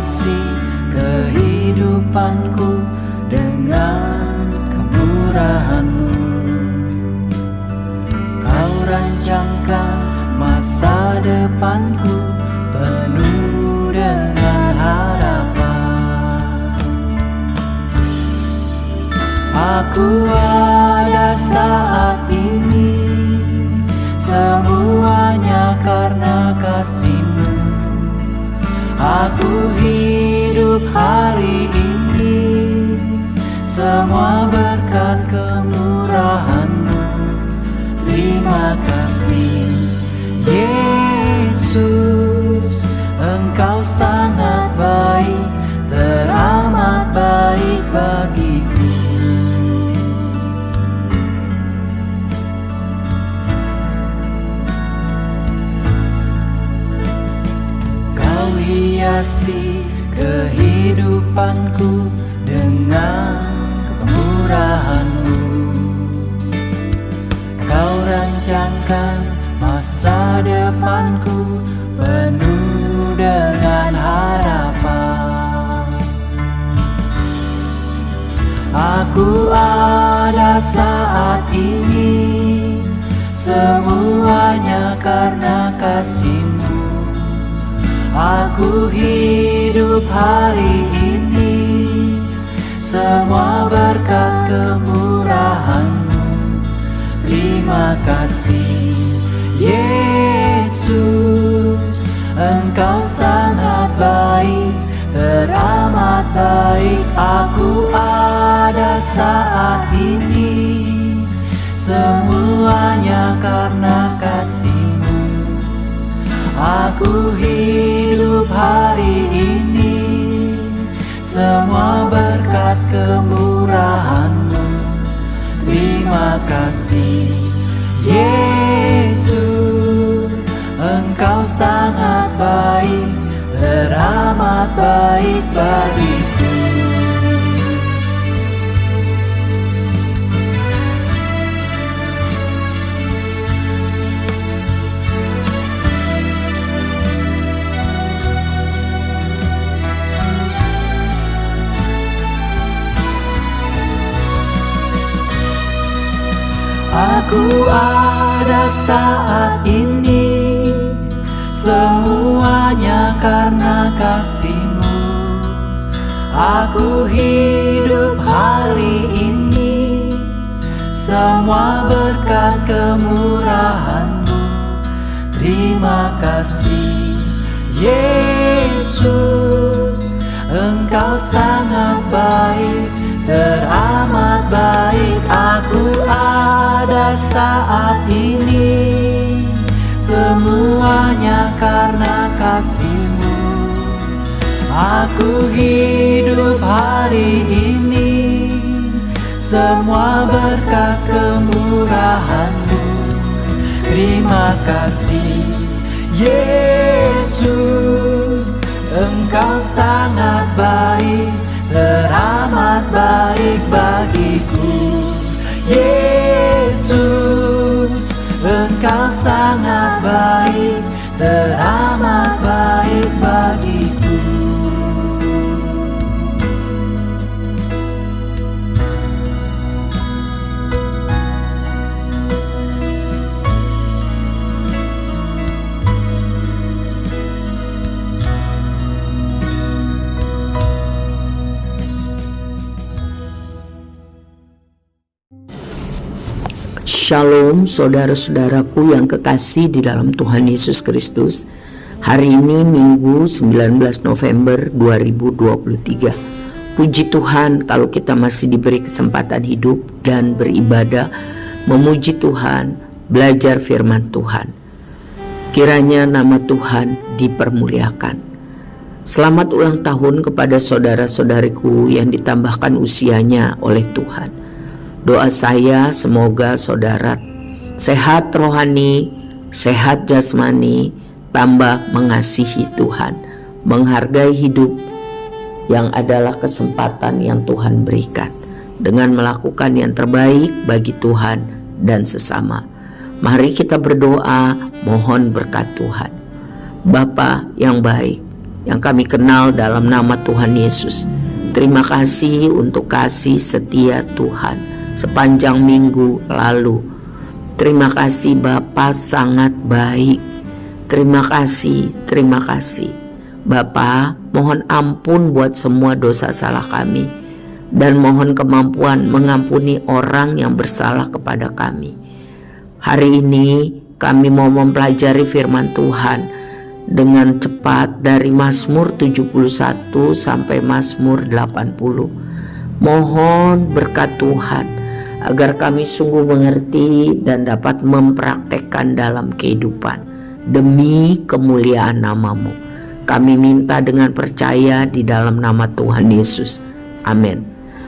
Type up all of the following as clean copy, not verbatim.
hiasi kehidupanku dengan kemurahan-Mu. Kau rancangkan masa depanku penuh dengan harapan. Aku ada saat ini, semuanya karena kasih-Mu. Aku hidup hari ini, semua berkat kemurahan-Mu. Terima kasih Yesus, Engkau sangat baik, teramat baik bagiku. Kau hiasi kehidupanku dengan kemurahan-Mu. Kau rancangkan masa depanku penuh dengan harapan. Aku ada saat ini, semuanya karena kasih-Mu. Aku hidup hari ini, semua berkat kemurahan-Mu. Terima kasih Yesus, Engkau sangat baik, teramat baik. Aku ada saat ini, semuanya karena kasih-Mu. Aku hidup hari ini, semua berkat kemurahan-Mu. Terima kasih Yesus, Engkau sangat baik, teramat baik bagiku. Aku ada saat ini, semuanya karena kasih-Mu. Aku hidup hari ini, semua berkat kemurahan-Mu. Terima kasih Yesus, Engkau sangat baik, teramat baik. Aku ada saat ini, semuanya karena kasih-Mu. Aku hidup hari ini, semua berkat kemurahan-Mu. Terima kasih Yesus, Engkau sangat baik, teramat baik bagiku. Yesus, Engkau sangat baik, teramat baik bagiku. Shalom saudara-saudaraku yang kekasih di dalam Tuhan Yesus Kristus. Hari ini Minggu 19 November 2023. Puji Tuhan kalau kita masih diberi kesempatan hidup dan beribadah, memuji Tuhan, belajar firman Tuhan. Kiranya nama Tuhan dipermuliakan. Selamat ulang tahun kepada saudara-saudariku yang ditambahkan usianya oleh Tuhan. Doa saya semoga saudara sehat rohani, sehat jasmani, tambah mengasihi Tuhan, menghargai hidup yang adalah kesempatan yang Tuhan berikan, dengan melakukan yang terbaik bagi Tuhan dan sesama. Mari kita berdoa, mohon berkat Tuhan. Bapa yang baik, yang kami kenal dalam nama Tuhan Yesus. Terima kasih untuk kasih setia Tuhan sepanjang minggu lalu. Terima kasih Bapa, sangat baik. Terima kasih Bapa. Mohon ampun buat semua dosa salah kami, dan mohon kemampuan mengampuni orang yang bersalah kepada kami. Hari ini kami mau mempelajari firman Tuhan dengan cepat dari Mazmur 71 sampai Mazmur 80. Mohon berkat Tuhan agar kami sungguh mengerti dan dapat mempraktekkan dalam kehidupan demi kemuliaan nama-Mu. Kami minta dengan percaya di dalam nama Tuhan Yesus. Amin.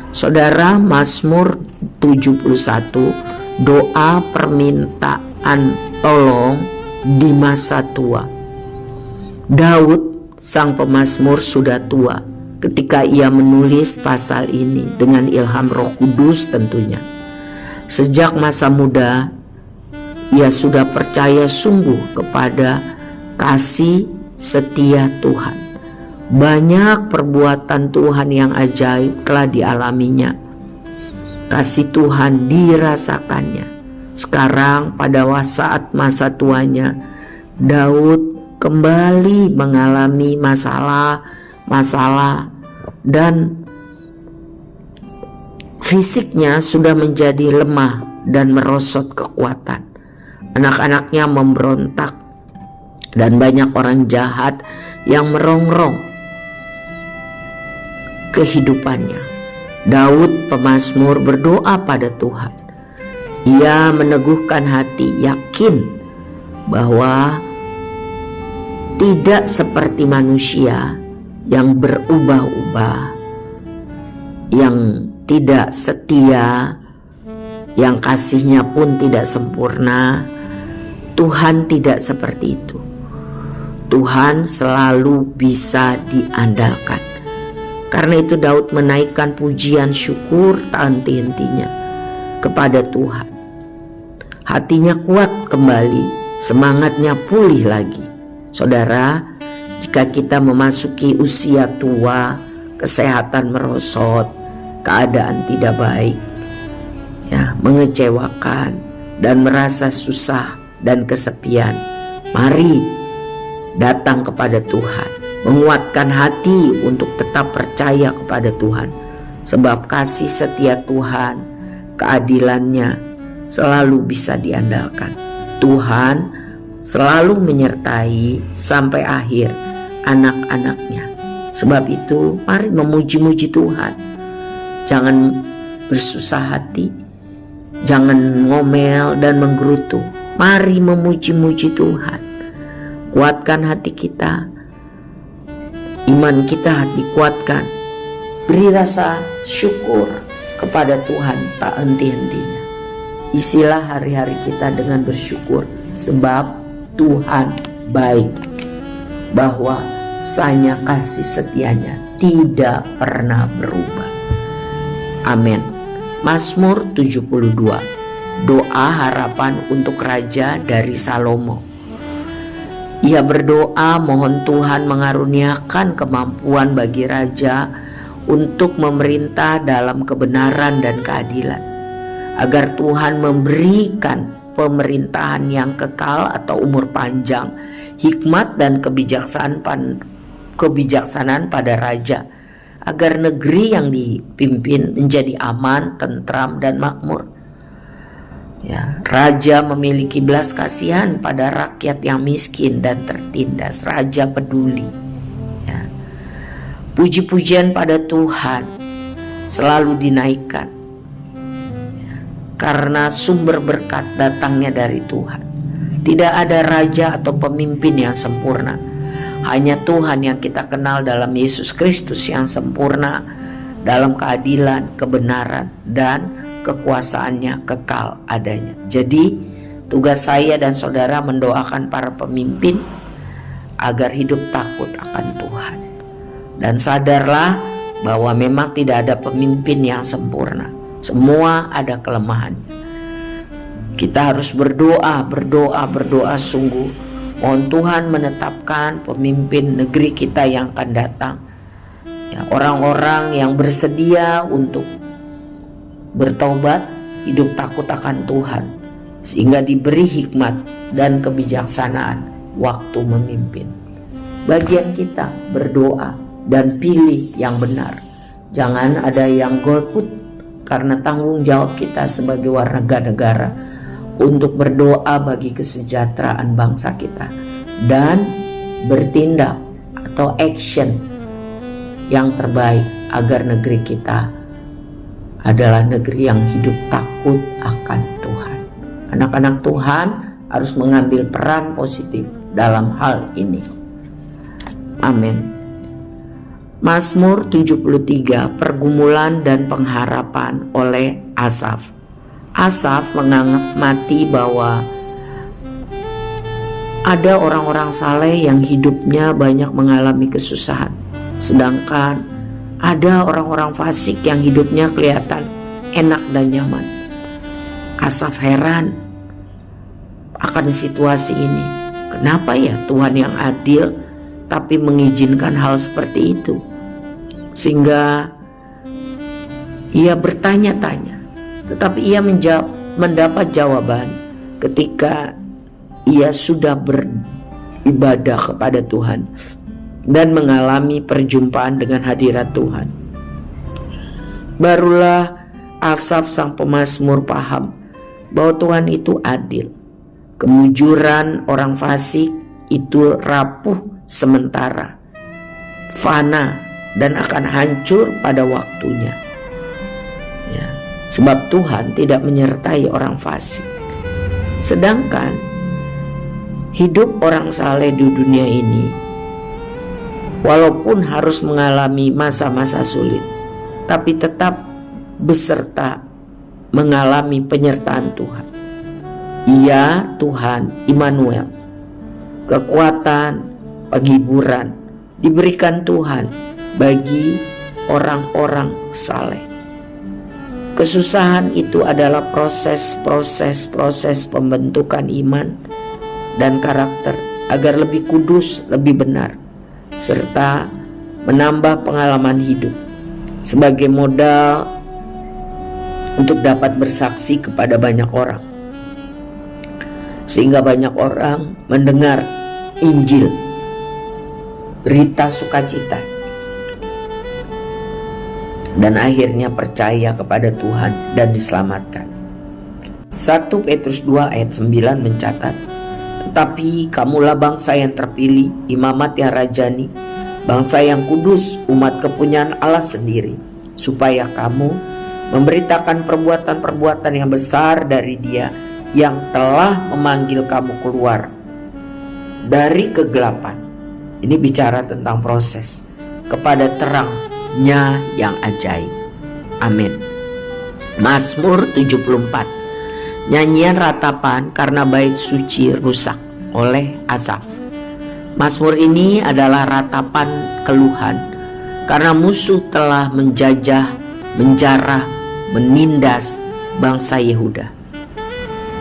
Saudara, Mazmur 71, doa permintaan tolong di masa tua. Daud, sang pemazmur, sudah tua ketika ia menulis pasal ini dengan ilham Roh Kudus tentunya. Sejak masa muda, ia sudah percaya sungguh kepada kasih setia Tuhan. Banyak perbuatan Tuhan yang ajaib telah dialaminya. Kasih Tuhan dirasakannya. Sekarang pada saat masa tuanya, Daud kembali mengalami masalah dan fisiknya sudah menjadi lemah dan merosot kekuatan. Anak-anaknya memberontak dan banyak orang jahat yang merongrong kehidupannya. Daud pemazmur berdoa pada Tuhan. Ia meneguhkan hati, yakin bahwa tidak seperti manusia yang berubah-ubah, yang tidak setia, yang kasihnya pun tidak sempurna. Tuhan tidak seperti itu. Tuhan selalu bisa diandalkan. Karena itu Daud menaikkan pujian syukur tak henti-hentinya kepada Tuhan. Hatinya kuat kembali, semangatnya pulih lagi. Saudara, jika kita memasuki usia tua, kesehatan merosot, keadaan tidak baik, ya, mengecewakan dan merasa susah dan kesepian, mari datang kepada Tuhan. Menguatkan hati untuk tetap percaya kepada Tuhan, sebab kasih setia Tuhan, keadilannya selalu bisa diandalkan. Tuhan selalu menyertai sampai akhir anak-anaknya. Sebab itu mari memuji-muji Tuhan. Jangan bersusah hati, jangan ngomel dan menggerutu. Mari memuji-muji Tuhan. Kuatkan hati kita, iman kita dikuatkan. Beri rasa syukur kepada Tuhan tak henti-hentinya. Isilah hari-hari kita dengan bersyukur, sebab Tuhan baik, bahwa sanya kasih setianya tidak pernah berubah. Amin. Mazmur 72, doa harapan untuk raja dari Salomo. Ia berdoa mohon Tuhan mengaruniakan kemampuan bagi raja untuk memerintah dalam kebenaran dan keadilan, agar Tuhan memberikan pemerintahan yang kekal atau umur panjang, hikmat dan kebijaksanaan pada raja, agar negeri yang dipimpin menjadi aman, tentram dan makmur. Ya, raja memiliki belas kasihan pada rakyat yang miskin dan tertindas. Raja peduli. Ya. Puji-pujian pada Tuhan selalu dinaikkan, ya, karena sumber berkat datangnya dari Tuhan. Tidak ada raja atau pemimpin yang sempurna. Hanya Tuhan yang kita kenal dalam Yesus Kristus yang sempurna dalam keadilan, kebenaran, dan kekuasaannya kekal adanya. Jadi tugas saya dan saudara mendoakan para pemimpin agar hidup takut akan Tuhan. Dan sadarlah bahwa memang tidak ada pemimpin yang sempurna. Semua ada kelemahannya. Kita harus berdoa sungguh Mohon Tuhan menetapkan pemimpin negeri kita yang akan datang, ya, orang-orang yang bersedia untuk bertobat, hidup takut akan Tuhan, sehingga diberi hikmat dan kebijaksanaan waktu memimpin. Bagian kita berdoa dan pilih yang benar. Jangan ada yang golput, karena tanggung jawab kita sebagai warga negara untuk berdoa bagi kesejahteraan bangsa kita dan bertindak atau action yang terbaik agar negeri kita adalah negeri yang hidup takut akan Tuhan. Anak-anak Tuhan harus mengambil peran positif dalam hal ini. Amin. Mazmur 73, pergumulan dan pengharapan oleh Asaf. Asaf mengamati bahwa ada orang-orang saleh yang hidupnya banyak mengalami kesusahan, sedangkan ada orang-orang fasik yang hidupnya kelihatan enak dan nyaman. Asaf heran akan situasi ini. Kenapa ya Tuhan yang adil tapi mengizinkan hal seperti itu? Sehingga ia bertanya-tanya, tetapi ia mendapat jawaban ketika ia sudah beribadah kepada Tuhan dan mengalami perjumpaan dengan hadirat Tuhan. Barulah Asaf sang pemazmur paham bahwa Tuhan itu adil. Kemujuran orang fasik itu rapuh sementara, fana, dan akan hancur pada waktunya. Ya, sebab Tuhan tidak menyertai orang fasik. Sedangkan hidup orang saleh di dunia ini, walaupun harus mengalami masa-masa sulit, tapi tetap beserta mengalami penyertaan Tuhan. Ia Tuhan Immanuel, kekuatan, penghiburan diberikan Tuhan bagi orang-orang saleh. Kesusahan itu adalah proses pembentukan iman dan karakter agar lebih kudus, lebih benar, serta menambah pengalaman hidup sebagai modal untuk dapat bersaksi kepada banyak orang, sehingga banyak orang mendengar Injil, berita sukacita, dan akhirnya percaya kepada Tuhan dan diselamatkan. 1 Petrus 2 ayat 9 mencatat, tetapi kamulah bangsa yang terpilih, imamat yang rajani, bangsa yang kudus, umat kepunyaan Allah sendiri, supaya kamu memberitakan perbuatan-perbuatan yang besar dari Dia yang telah memanggil kamu keluar dari kegelapan. Ini bicara tentang proses kepada terangnya yang ajaib. Amin. Mazmur 74, nyanyian ratapan karena bait suci rusak, oleh Asaf. Mazmur ini adalah ratapan keluhan karena musuh telah menjajah, menjarah, menindas bangsa Yehuda.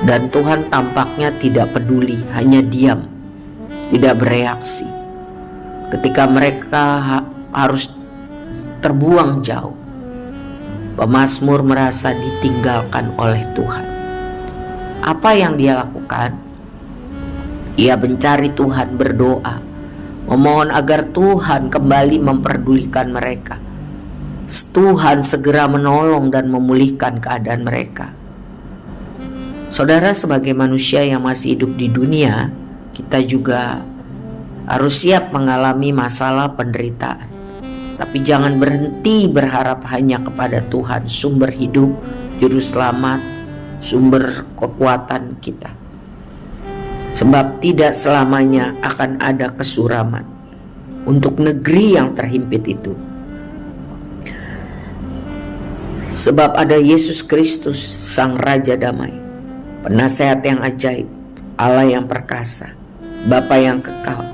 Dan Tuhan tampaknya tidak peduli, hanya diam, tidak bereaksi ketika mereka harus terbuang jauh. Pemazmur merasa ditinggalkan oleh Tuhan. Apa yang dia lakukan? Ia mencari Tuhan, berdoa, memohon agar Tuhan kembali memperdulikan mereka. Tuhan segera menolong dan memulihkan keadaan mereka. Saudara, sebagai manusia yang masih hidup di dunia, kita juga harus siap mengalami masalah, penderitaan. Tapi jangan berhenti berharap hanya kepada Tuhan, sumber hidup, juru selamat, sumber kekuatan kita. Sebab tidak selamanya akan ada kesuraman untuk negeri yang terhimpit itu. Sebab ada Yesus Kristus, Sang Raja Damai, Penasehat yang ajaib, Allah yang perkasa, Bapa yang kekal.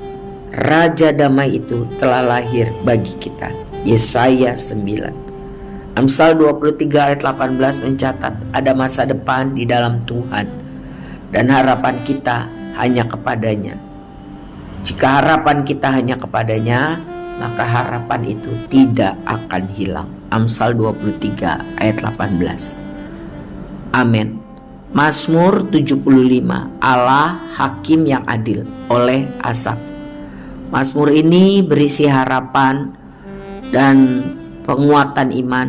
Raja damai itu telah lahir bagi kita. Yesaya 9. Amsal 23 ayat 18 mencatat ada masa depan di dalam Tuhan dan harapan kita hanya kepadanya. Jika harapan kita hanya kepadanya, maka harapan itu tidak akan hilang. Amsal 23 ayat 18. Amin. Mazmur 75, Allah Hakim yang adil, oleh Asaf. Mazmur ini berisi harapan dan penguatan iman,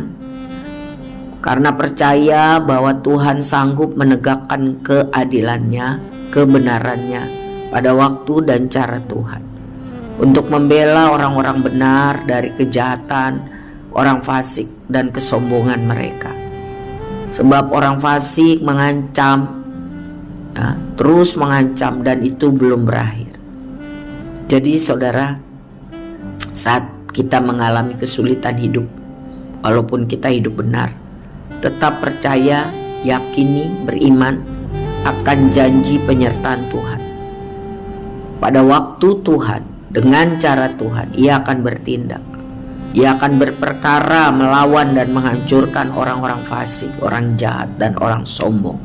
karena percaya bahwa Tuhan sanggup menegakkan keadilannya, kebenarannya pada waktu dan cara Tuhan, untuk membela orang-orang benar dari kejahatan orang fasik dan kesombongan mereka. Sebab orang fasik mengancam, terus mengancam, dan itu belum berakhir. Jadi saudara, saat kita mengalami kesulitan hidup, walaupun kita hidup benar, tetap percaya, yakini, beriman akan janji penyertaan Tuhan. Pada waktu Tuhan, dengan cara Tuhan, Ia akan bertindak. Ia akan berperkara melawan dan menghancurkan orang-orang fasik, orang jahat, dan orang sombong.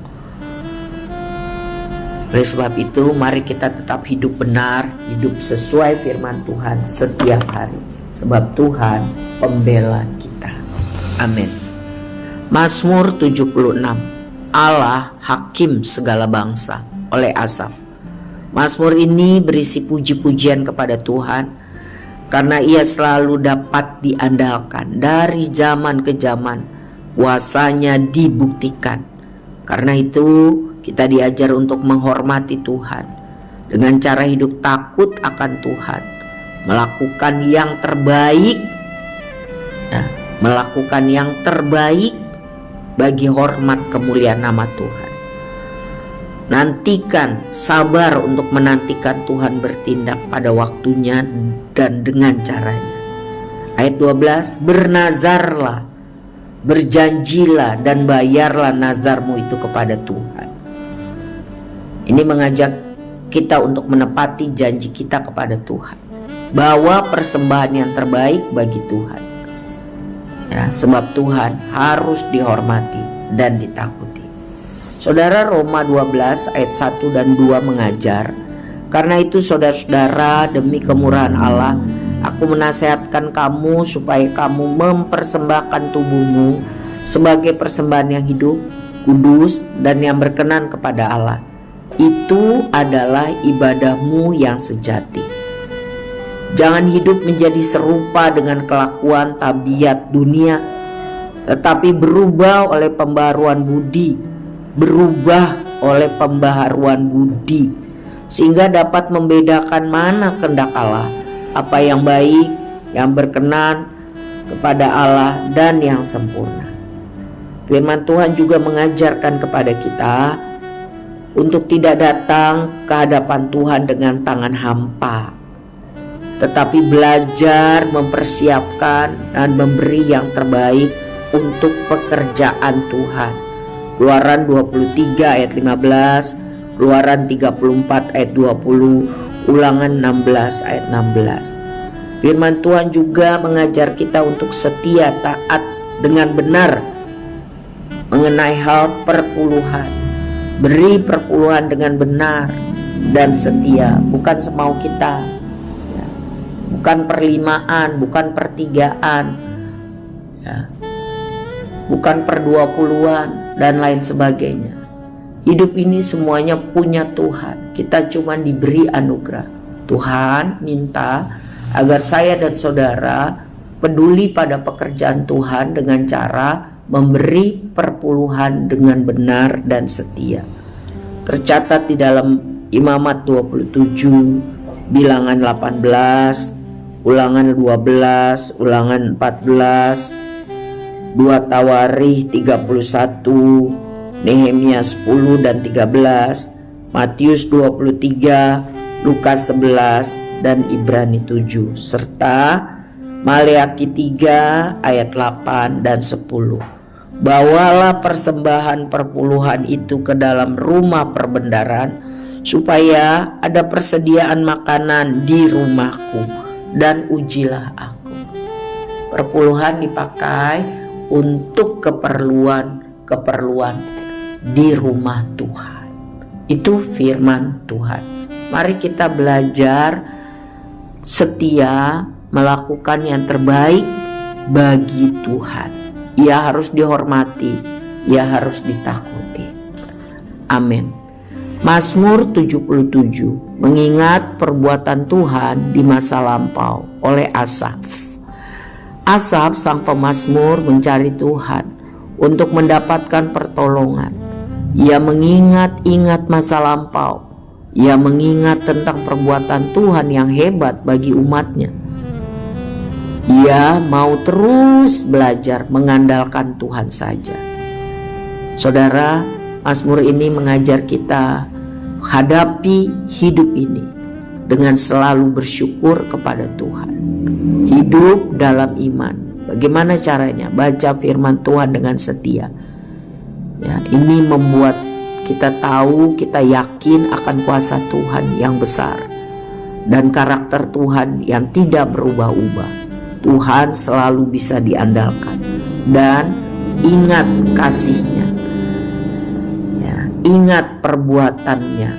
Oleh sebab itu, mari kita tetap hidup benar, hidup sesuai firman Tuhan setiap hari. Sebab Tuhan pembela kita. Amin. Mazmur 76, Allah Hakim segala bangsa, oleh Asaf. Mazmur ini berisi puji-pujian kepada Tuhan, karena Ia selalu dapat diandalkan dari zaman ke zaman, kuasanya dibuktikan. Karena itu kita diajar untuk menghormati Tuhan dengan cara hidup takut akan Tuhan, melakukan yang terbaik, melakukan yang terbaik bagi hormat kemuliaan nama Tuhan. Nantikan, sabar untuk menantikan Tuhan bertindak pada waktunya dan dengan caranya. Ayat 12, bernazarlah, berjanjilah dan bayarlah nazarmu itu kepada Tuhan. Ini mengajak kita untuk menepati janji kita kepada Tuhan. Bawa persembahan yang terbaik bagi Tuhan. Ya, sebab Tuhan harus dihormati dan ditakuti. Saudara, Roma 12 ayat 1 dan 2 mengajar, karena itu saudara-saudara, demi kemurahan Allah, aku menasihatkan kamu supaya kamu mempersembahkan tubuhmu sebagai persembahan yang hidup, kudus, dan yang berkenan kepada Allah. Itu adalah ibadahmu yang sejati. Jangan hidup menjadi serupa dengan kelakuan tabiat dunia, tetapi berubah oleh pembaharuan budi, sehingga dapat membedakan mana kehendak Allah, apa yang baik, yang berkenan kepada Allah, dan yang sempurna. Firman Tuhan juga mengajarkan kepada kita untuk tidak datang ke hadapan Tuhan dengan tangan hampa, tetapi belajar mempersiapkan dan memberi yang terbaik untuk pekerjaan Tuhan. Keluaran 23 ayat 15, Keluaran 34 ayat 20, Ulangan 16 ayat 16. Firman Tuhan juga mengajar kita untuk setia taat dengan benar mengenai hal perpuluhan. Beri perpuluhan dengan benar dan setia, bukan semau kita, bukan perlimaan, bukan pertigaan, bukan per 20-an dan lain sebagainya. Hidup ini semuanya punya Tuhan. Kita cuma diberi anugerah. Tuhan minta agar saya dan saudara peduli pada pekerjaan Tuhan dengan cara memberi perpuluhan dengan benar dan setia. Tercatat di dalam Imamat 27, Bilangan 18, Ulangan 12, Ulangan 14, 2 Tawarikh 31, Nehemia 10 dan 13, Matius 23, Lukas 11 dan Ibrani 7, serta Maleakhi 3 ayat 8 dan 10. Bawalah persembahan perpuluhan itu ke dalam rumah perbendaharaan, supaya ada persediaan makanan di rumahku, dan ujilah aku. Perpuluhan dipakai untuk keperluan di rumah Tuhan. Itu firman Tuhan. Mari kita belajar setia melakukan yang terbaik bagi Tuhan. Ia harus dihormati, ia harus ditakuti. Amin. Mazmur 77 mengingat perbuatan Tuhan di masa lampau oleh Asaf. Asaf sang pemazmur mencari Tuhan untuk mendapatkan pertolongan. Ia mengingat-ingat masa lampau. Ia mengingat tentang perbuatan Tuhan yang hebat bagi umatnya. Ia mau terus belajar mengandalkan Tuhan saja. Saudara, Mazmur ini mengajar kita hadapi hidup ini dengan selalu bersyukur kepada Tuhan. Hidup dalam iman. Bagaimana caranya? Baca firman Tuhan dengan setia. Ya, ini membuat kita tahu, kita yakin akan kuasa Tuhan yang besar dan karakter Tuhan yang tidak berubah-ubah. Tuhan selalu bisa diandalkan dan ingat kasih-Nya, ya, ingat perbuatannya,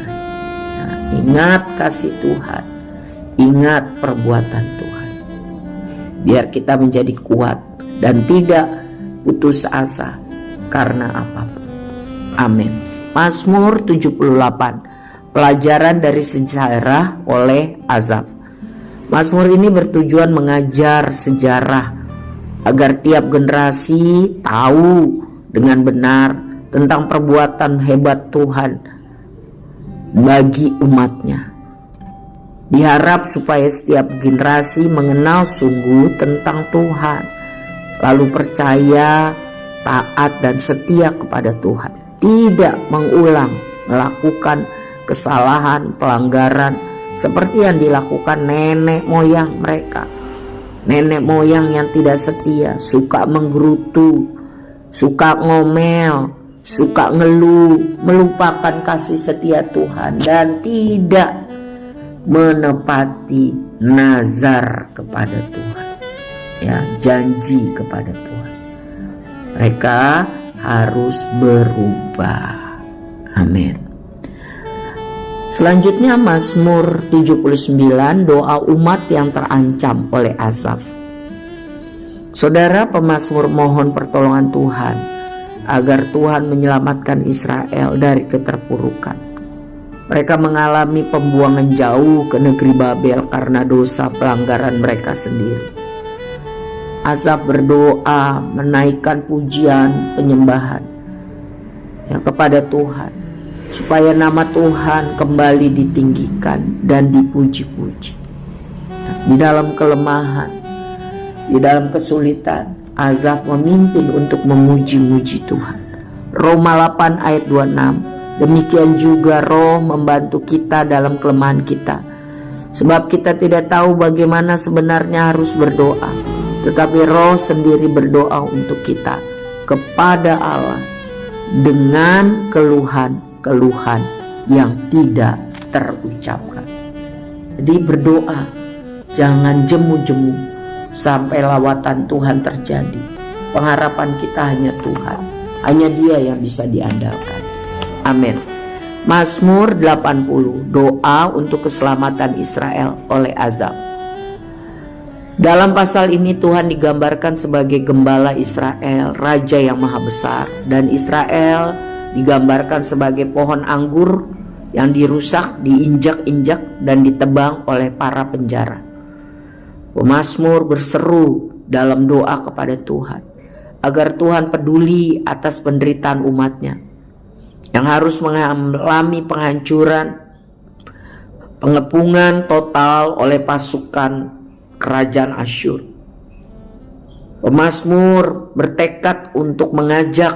ya, ingat kasih Tuhan, ingat perbuatan Tuhan. Biar kita menjadi kuat dan tidak putus asa karena apapun. Amin. Mazmur 78, pelajaran dari sejarah oleh Asaf. Mazmur ini bertujuan mengajar sejarah agar tiap generasi tahu dengan benar tentang perbuatan hebat Tuhan bagi umatnya. Diharap supaya setiap generasi mengenal sungguh tentang Tuhan, lalu percaya, taat dan setia kepada Tuhan. Tidak mengulang melakukan kesalahan, pelanggaran seperti yang dilakukan nenek moyang mereka. Nenek moyang yang tidak setia, suka menggerutu, suka ngomel, suka ngeluh, melupakan kasih setia Tuhan dan tidak menepati nazar kepada Tuhan, ya, janji kepada Tuhan. Mereka harus berubah. Amin. Selanjutnya Mazmur 79, doa umat yang terancam oleh Asaf. Saudara pemazmur mohon pertolongan Tuhan agar Tuhan menyelamatkan Israel dari keterpurukan. Mereka mengalami pembuangan jauh ke negeri Babel karena dosa pelanggaran mereka sendiri. Asaf berdoa menaikkan pujian penyembahan, ya, kepada Tuhan supaya nama Tuhan kembali ditinggikan dan dipuji-puji. Di dalam kelemahan, di dalam kesulitan, Asaf memimpin untuk memuji-muji Tuhan. Roma 8 ayat 26, demikian juga Roh membantu kita dalam kelemahan kita, sebab kita tidak tahu bagaimana sebenarnya harus berdoa, tetapi Roh sendiri berdoa untuk kita kepada Allah dengan keluhan-keluhan yang tidak terucapkan. Jadi berdoa, jangan jemu-jemu sampai lawatan Tuhan terjadi. Pengharapan kita hanya Tuhan, hanya Dia yang bisa diandalkan. Amin. Mazmur 80, doa untuk keselamatan Israel oleh Asaf. Dalam pasal ini Tuhan digambarkan sebagai gembala Israel, raja yang maha besar, dan Israel digambarkan sebagai pohon anggur yang dirusak, diinjak-injak dan ditebang oleh para penjara. Pemazmur berseru dalam doa kepada Tuhan agar Tuhan peduli atas penderitaan umatnya yang harus mengalami penghancuran, pengepungan total oleh pasukan kerajaan Asyur. Pemazmur bertekad untuk mengajak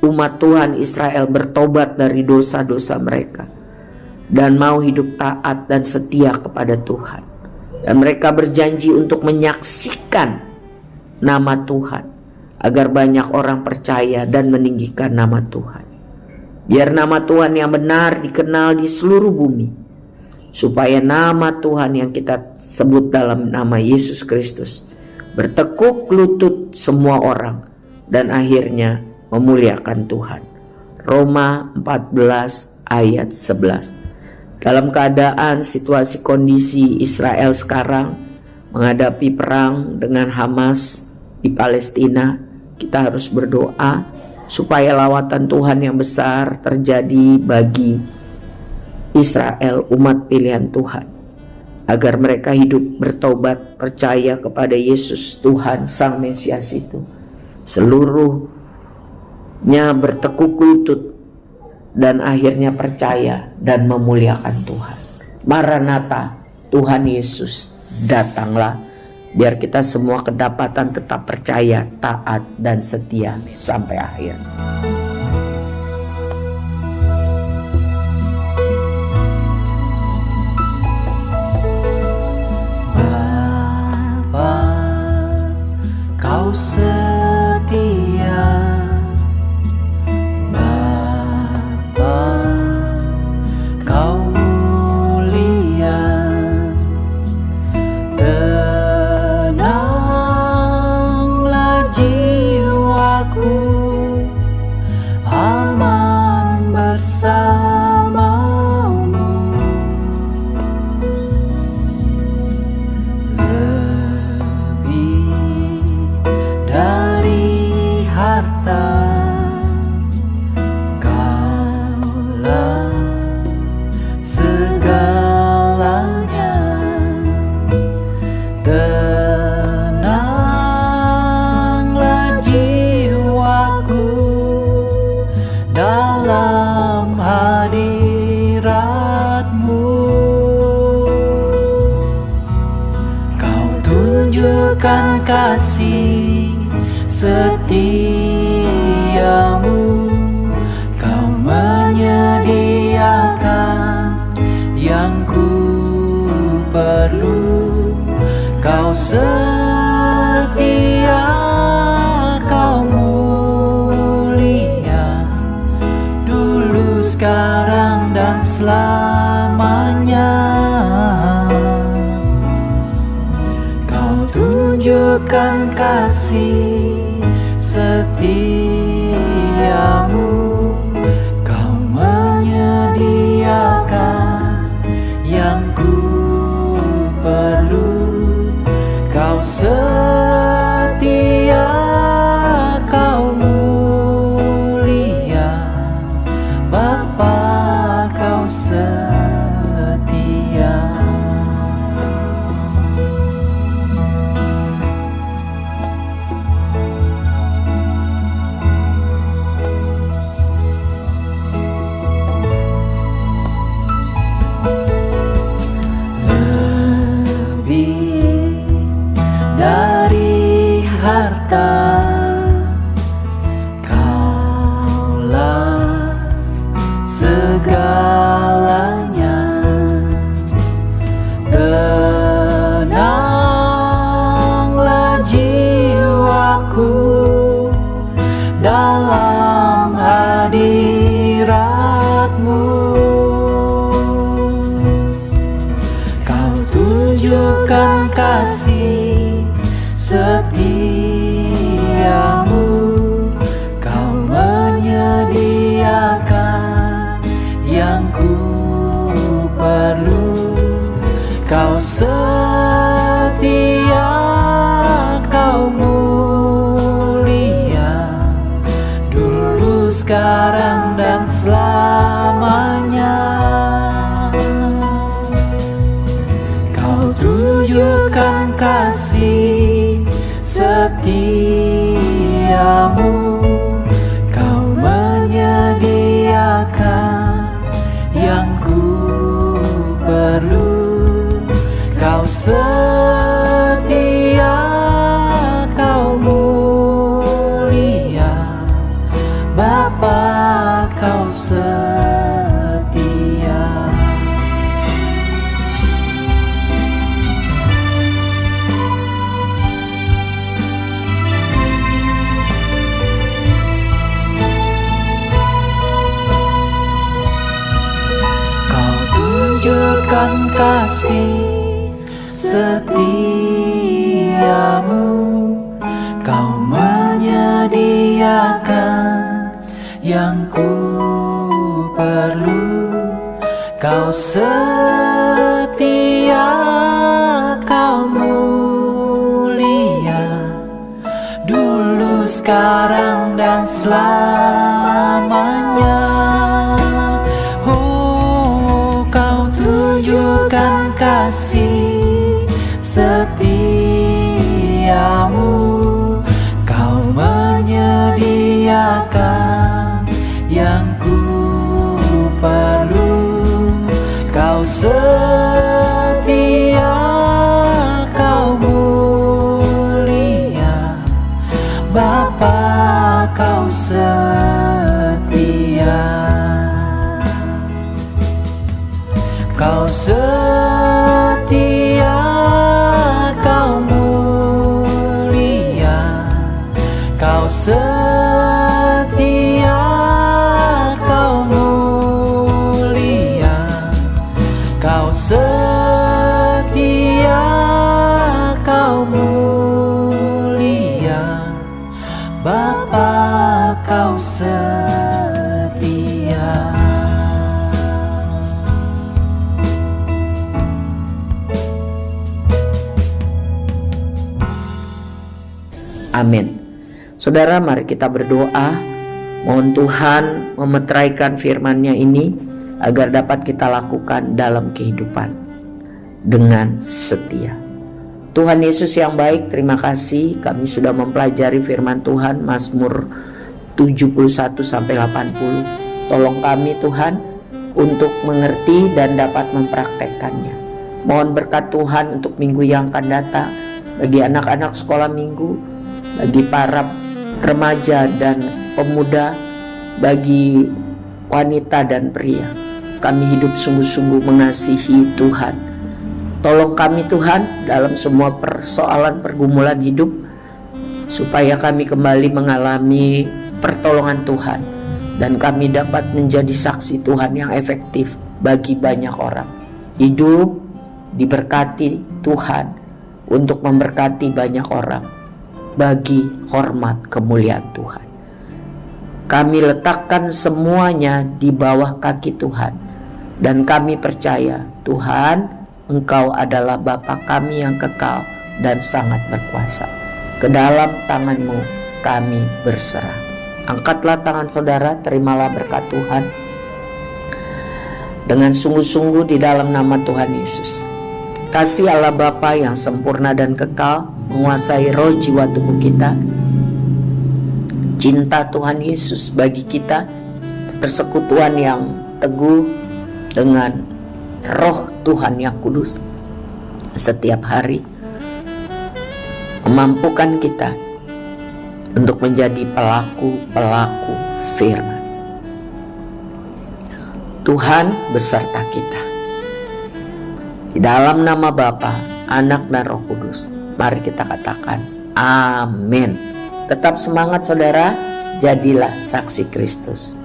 umat Tuhan Israel bertobat dari dosa-dosa mereka dan mau hidup taat dan setia kepada Tuhan. Dan mereka berjanji untuk menyaksikan nama Tuhan agar banyak orang percaya dan meninggikan nama Tuhan. Biar nama Tuhan yang benar dikenal di seluruh bumi, supaya nama Tuhan yang kita sebut dalam nama Yesus Kristus bertekuk lutut semua orang dan akhirnya memuliakan Tuhan. Roma 14 ayat 11. Dalam keadaan situasi kondisi Israel sekarang menghadapi perang dengan Hamas di Palestina, kita harus berdoa supaya lawatan Tuhan yang besar terjadi bagi Israel, umat pilihan Tuhan, agar mereka hidup bertobat, percaya kepada Yesus Tuhan Sang Mesias itu. Seluruhnya bertekuk lutut dan akhirnya percaya dan memuliakan Tuhan. Maranatha, Tuhan Yesus datanglah. Biar kita semua kedapatan tetap percaya, taat dan setia sampai akhir. Bapa, Kau setia. Tunjukkan kasih setiamu, Kau menyediakan yang ku perlu. Kau setia, Kau mulia, dulu, sekarang, dan selamanya. Tunjukkan kasih setiamu, Kau menyediakan yang ku perlu. Kau setia, Kau mulia, Bapa, Kau setia. Dari harta, Kaulah segalanya. Tenanglah jiwaku dalam hadirat-Mu. Kau tunjukkan kasih setiamu, Kau menyediakan yang ku perlu. Kau setia, Kau mulia, dulu, sekarang, dan selamanya. Kau tunjukkan kasih setiamu, Kau menyediakan yang ku perlu. Kau setia, Kau mulia, Bapa, Kau setia. Tunjukkan kasih setiamu, Kau menyediakan yang ku perlu. Kau setia, Kau mulia, dulu, sekarang, dan selamanya. Oh, Kau tunjukkan kasih setiamu, Kau menyediakan yang ku perlu. Kau setia, Kau mulia, Bapa, Kau setia. Kau setia, Kau mulia, Kau setia, Kau mulia, Kau setia, Kau mulia, Bapa, Kau setia. Amin. Saudara, mari kita berdoa. Mohon Tuhan memeteraikan firman-Nya ini agar dapat kita lakukan dalam kehidupan dengan setia. Tuhan Yesus yang baik, terima kasih kami sudah mempelajari firman Tuhan Mazmur 71-80. Tolong kami Tuhan untuk mengerti dan dapat mempraktekkannya. Mohon berkat Tuhan untuk minggu yang akan datang, bagi anak-anak sekolah minggu, bagi para remaja dan pemuda, bagi wanita dan pria. Kami hidup sungguh-sungguh mengasihi Tuhan. Tolong kami Tuhan dalam semua persoalan pergumulan hidup, supaya kami kembali mengalami pertolongan Tuhan, dan kami dapat menjadi saksi Tuhan yang efektif bagi banyak orang. Hidup diberkati Tuhan untuk memberkati banyak orang, bagi hormat kemuliaan Tuhan. Kami letakkan semuanya di bawah kaki Tuhan, dan kami percaya Tuhan, Engkau adalah Bapa kami yang kekal dan sangat berkuasa. Ke dalam tangan-Mu kami berserah. Angkatlah tangan saudara, terimalah berkat Tuhan dengan sungguh-sungguh di dalam nama Tuhan Yesus. Kasih Allah Bapa yang sempurna dan kekal menguasai roh jiwa tubuh kita. Cinta Tuhan Yesus bagi kita, persekutuan yang teguh dengan roh Tuhan yang kudus setiap hari memampukan kita untuk menjadi pelaku-pelaku firman. Tuhan beserta kita. Di dalam nama Bapa, Anak, dan Roh Kudus, mari kita katakan amin. Tetap semangat saudara, jadilah saksi Kristus.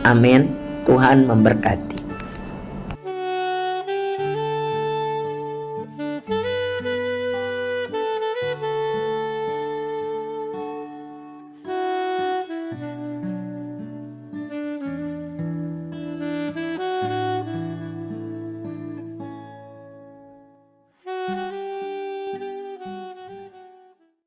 Amin. Tuhan memberkati.